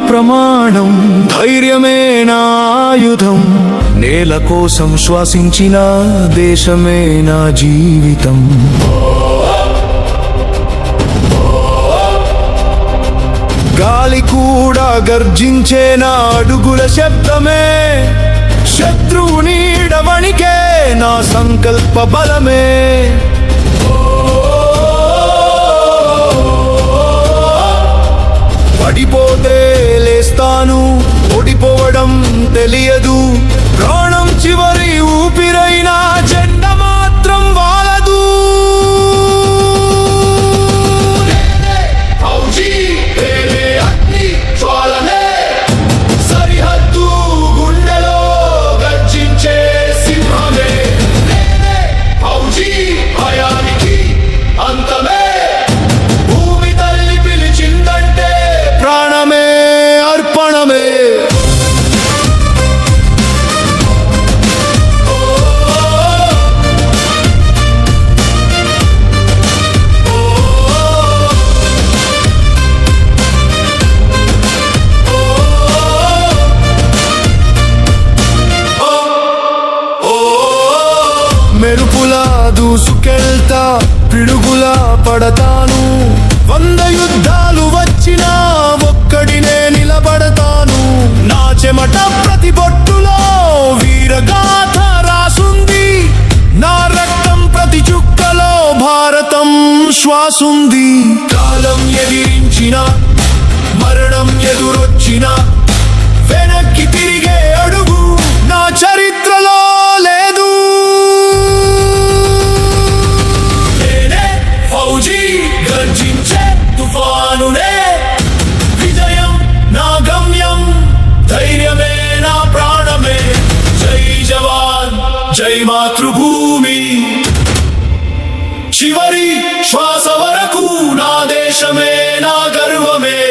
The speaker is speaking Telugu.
ప్రమాణం, ధైర్యమే నా ఆయుధం. నేల కోసం శ్వాసించిన దేశమే నా జీవితం. గాలి కూడా గర్జించే నా అడుగుల శబ్దమే, శత్రువు నీడ వణికే నా సంకల్ప బలమే. పడిపోతే లేస్తాను, ఓడిపోవడం తెలియదు. ప్రాణం చివరి ఊపిరైనా జెండ మాత్రం వాలదు. సరిహద్దు గుండెలో గర్జించే సింహమే, భయానికి అంతమే. భూమి తల్లి పిలిచిందంటే ప్రాణమే అర్పణమే. మెరుపులా దూసుకెళ్తా, పిడుగులా పడతాను. 100 యుద్ధాలు వచ్చినా ఒక్కడినే నిలబడతాను. నా చెమట ప్రతి బొట్టులో వీరగాథ రాసుంది. నా రక్తం ప్రతి చుక్కలో భారతం శ్వాసుంది. కాలం ఎదిరించిన, మరణం ఎదురొచ్చిన, వెనక్కి తిరిగే అడుగు నా చరిత్రలో లేదు. గర్జించే తుఫానునే, విజయం నా గమ్యం, ధైర్యమే నా ప్రాణమే. జై జవాన్ జై మాతృభూమి, చివరి శ్వాస వరకు నా దేశమే నా గర్వమే.